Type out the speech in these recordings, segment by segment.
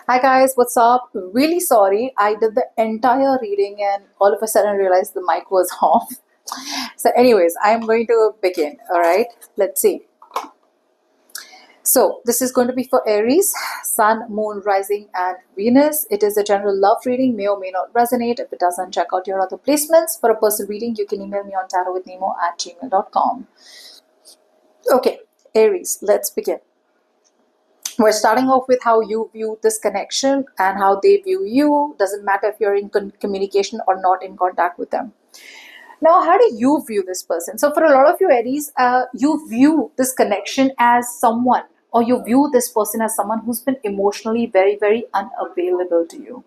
Hi guys, what's up? Really sorry, I did the entire reading and all of a sudden realized the mic was off. So, anyways, I'm going to begin. All right, let's see. So, this is going to be for Aries, Sun, Moon, Rising, and Venus. It is a general love reading, may or may not resonate. If it doesn't, check out your other placements. For a personal reading, you can email me on tarotwithnemo@gmail.com. Okay, Aries, let's begin. We're starting off with how you view this connection and how they view you. Doesn't matter if you're in communication or not in contact with them. Now, how do you view this person? So, for a lot of you, Aries, you view this connection as someone, or you view this person as someone who's been emotionally very, very unavailable to you.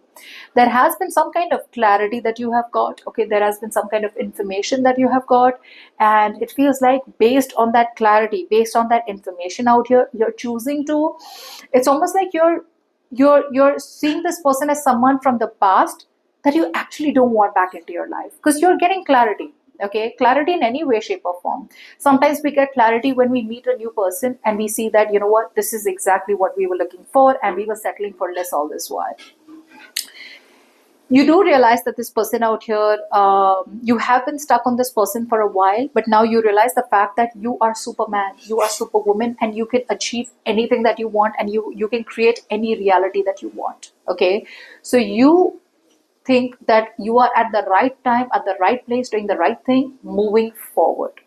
There has been some kind of clarity that you have got. Okay, there has been some kind of information that you have got, and it feels like based on that clarity, based on that information out here, you're choosing to. It's almost like you're seeing this person as someone from the past that you actually don't want back into your life because you're getting clarity. Okay, clarity in any way, shape, or form. Sometimes we get clarity when we meet a new person and we see that, you know what, this is exactly what we were looking for and we were settling for less all this while. You do realize that this person out here, you have been stuck on this person for a while, but now you realize the fact that you are Superman, you are Superwoman, and you can achieve anything that you want, and you can create any reality that you want. Okay, so you think that you are at the right time, at the right place, doing the right thing, moving forward.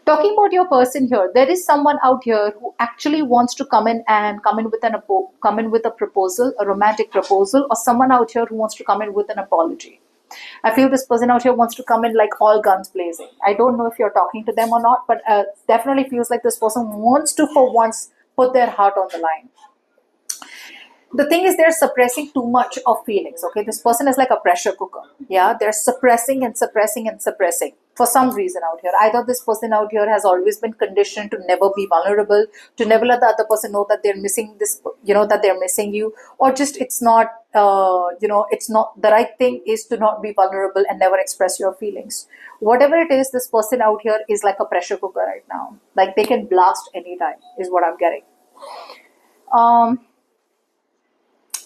Talking about your person here, there is someone out here who actually wants to come in and come in with a proposal, a romantic proposal, or someone out here who wants to come in with an apology. I feel this person out here wants to come in like all guns blazing. I don't know if you're talking to them or not, but definitely feels like this person wants to for once put their heart on the line. The thing is, they're suppressing too much of feelings. Okay, this person is like a pressure cooker. Yeah, they're suppressing and suppressing and suppressing for some reason out here. Either this person out here has always been conditioned to never be vulnerable, to never let the other person know that they're missing this, that they're missing you, or just it's not, it's not the right thing is to not be vulnerable and never express your feelings. Whatever it is, this person out here is like a pressure cooker right now. Like they can blast anytime, is what I'm getting.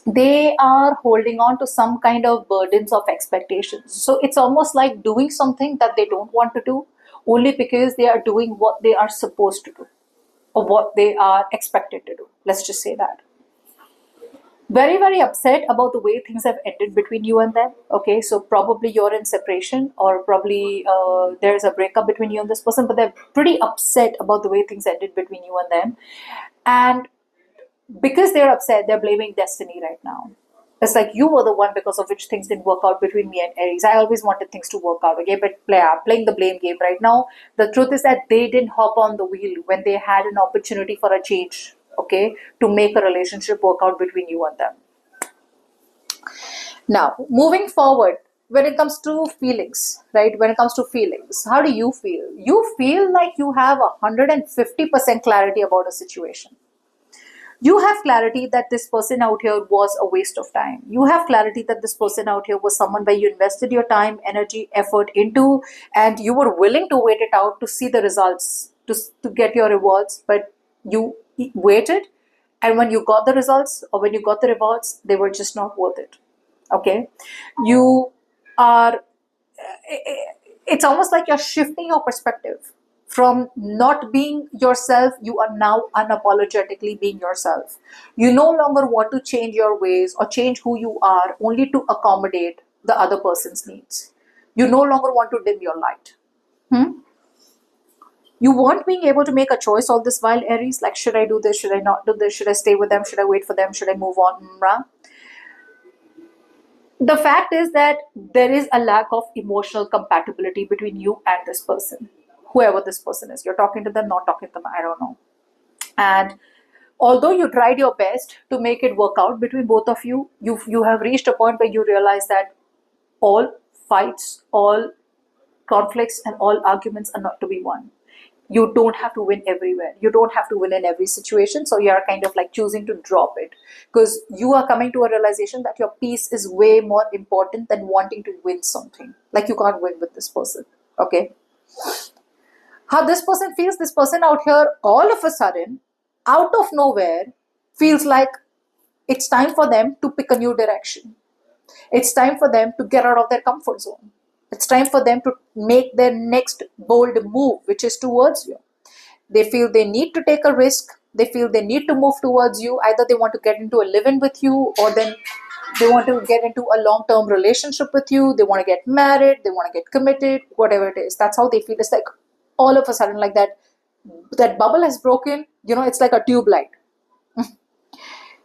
They are holding on to some kind of burdens of expectations. So it's almost like doing something that they don't want to do only because they are doing what they are supposed to do or what they are expected to do. Let's just say that. Very, very upset about the way things have ended between you and them. Okay, so probably you're in separation or probably there's a breakup between you and this person, but they're pretty upset about the way things ended between you and them. And because they're upset, they're blaming destiny right now. It's like you were the one because of which things didn't work out between me and Aries. I always wanted things to work out, okay? But playing the blame game right now. The truth is that they didn't hop on the wheel when they had an opportunity for a change, okay? To make a relationship work out between you and them. Now, moving forward, when it comes to feelings, right? When it comes to feelings, how do you feel? You feel like you have 150% clarity about a situation. You have clarity that this person out here was a waste of time. You have clarity that this person out here was someone where you invested your time, energy, effort into, and you were willing to wait it out to see the results, to get your rewards, but you waited, and when you got the results or when you got the rewards, they were just not worth it. Okay? You are, it's almost like you're shifting your perspective. From not being yourself, you are now unapologetically being yourself. You no longer want to change your ways or change who you are only to accommodate the other person's needs. You no longer want to dim your light. You want being able to make a choice all this while, Aries, like should I do this, should I not do this, should I stay with them, should I wait for them, should I move on? The fact is that there is a lack of emotional compatibility between you and this person, whoever this person is. You're talking to them, not talking to them, I don't know. And although you tried your best to make it work out between both of you, you have reached a point where you realize that all fights, all conflicts, and all arguments are not to be won. You don't have to win everywhere. You don't have to win in every situation. So you're kind of like choosing to drop it because you are coming to a realization that your peace is way more important than wanting to win something. Like you can't win with this person. Okay. How this person feels, this person out here all of a sudden, out of nowhere, feels like it's time for them to pick a new direction. It's time for them to get out of their comfort zone. It's time for them to make their next bold move, which is towards you. They feel they need to take a risk. They feel they need to move towards you. Either they want to get into a live-in with you, or then they want to get into a long-term relationship with you. They want to get married. They want to get committed, whatever it is. That's how they feel. It's like all of a sudden, like that bubble has broken. It's like a tube light.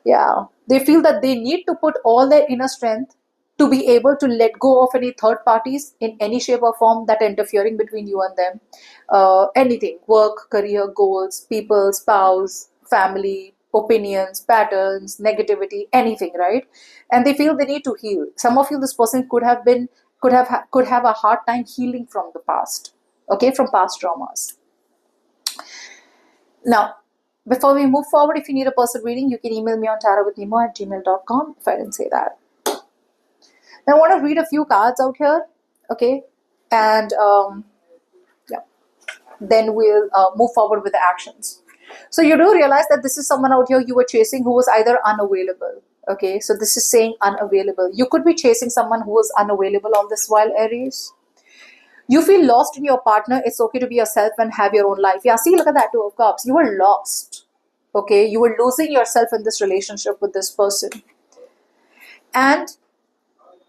Yeah. They feel that they need to put all their inner strength to be able to let go of any third parties in any shape or form that are interfering between you and them. Anything, work, career, goals, people, spouse, family, opinions, patterns, negativity, anything, right? And they feel they need to heal. Some of you, this person could have a hard time healing from the past, okay, from past traumas. Now, before we move forward, if you need a personal reading, you can email me on tarotwithnimo@gmail.com if I didn't say that. Now, I want to read a few cards out here, okay? And yeah, then we'll move forward with the actions. So you do realize that this is someone out here you were chasing who was either unavailable, okay? So this is saying unavailable. You could be chasing someone who was unavailable on this while, Aries. You feel lost in your partner. It's okay to be yourself and have your own life. Yeah, see, look at that, Two of Cups. You were lost, okay? You were losing yourself in this relationship with this person. And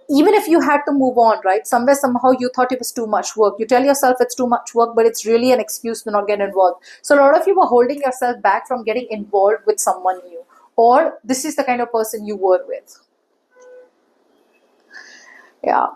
even if you had to move on, right, somehow you thought it was too much work. You tell yourself it's too much work, but it's really an excuse to not get involved. So a lot of you were holding yourself back from getting involved with someone new, or this is the kind of person you were with. Yeah.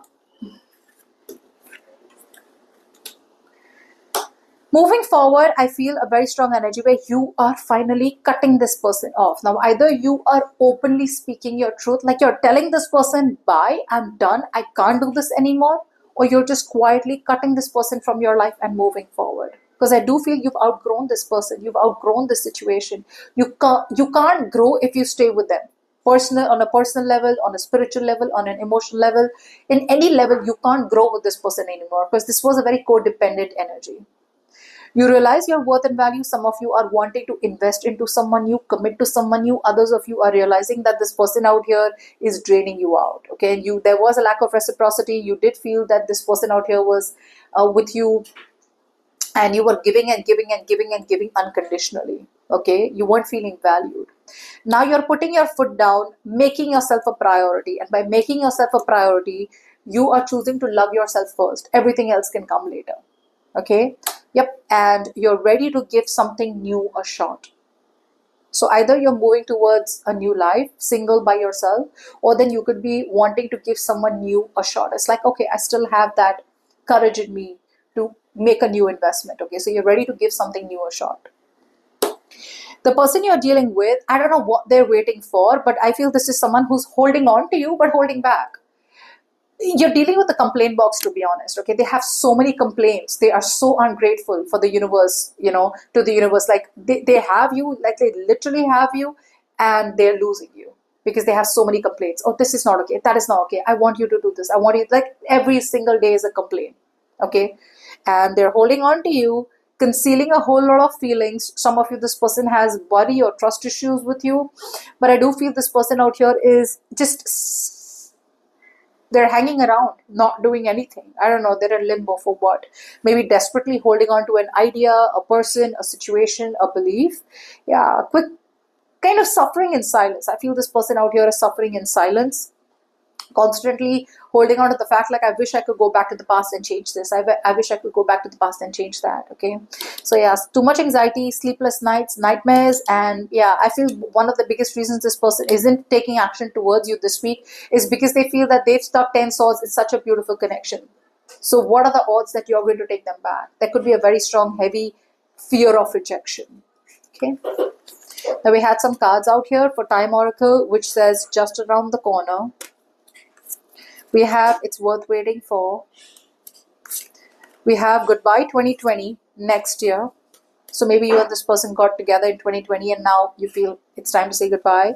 Moving forward, I feel a very strong energy where you are finally cutting this person off. Now, either you are openly speaking your truth, like you're telling this person, bye, I'm done, I can't do this anymore, or you're just quietly cutting this person from your life and moving forward. Because I do feel you've outgrown this person, you've outgrown this situation. You can't grow if you stay with them. On a personal level, on a spiritual level, on an emotional level, in any level, you can't grow with this person anymore, because this was a very codependent energy. You realize your worth and value. Some of you are wanting to invest into someone new, commit to someone new. Others of you are realizing that this person out here is draining you out. Okay, there was a lack of reciprocity. You did feel that this person out here was with you, and you were giving and giving and giving and giving unconditionally. Okay, you weren't feeling valued. Now you're putting your foot down, making yourself a priority, and by making yourself a priority, you are choosing to love yourself first. Everything else can come later. Okay. Yep. And you're ready to give something new a shot. So either you're moving towards a new life, single by yourself, or then you could be wanting to give someone new a shot. It's like, okay, I still have that courage in me to make a new investment. Okay. So you're ready to give something new a shot. The person you're dealing with, I don't know what they're waiting for, but I feel this is someone who's holding on to you, but holding back. You're dealing with the complaint box, to be honest. Okay, they have so many complaints. They are so ungrateful for the universe, to the universe. Like they have you, like they literally have you, and they're losing you because they have so many complaints. Oh, this is not okay, that is not okay, I want you to do this, I want you, like every single day is a complaint. Okay, and they're holding on to you, concealing a whole lot of feelings. Some of you, this person has body or trust issues with you, but I do feel this person out here is just, they're hanging around, not doing anything. I don't know, they're in limbo for what? Maybe desperately holding on to an idea, a person, a situation, a belief. Yeah, quick kind of suffering in silence. I feel this person out here is suffering in silence, constantly holding on to the fact, like, I wish I could go back to the past and change this. I wish I could go back to the past and change that. Okay, so yeah, too much anxiety, sleepless nights, nightmares. And yeah, I feel one of the biggest reasons this person isn't taking action towards you this week is because they feel that they've stuck 10 swords in such a beautiful connection. So what are the odds that you're going to take them back? There could be a very strong, heavy fear of rejection. Okay, now we had some cards out here for Time Oracle, which says just around the corner. We have it's worth waiting for. We have goodbye 2020, next year. So maybe you and this person got together in 2020 and now you feel it's time to say goodbye.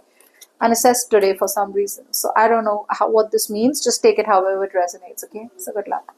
And it says today for some reason. So I don't know what this means. Just take it however it resonates. Okay, so good luck.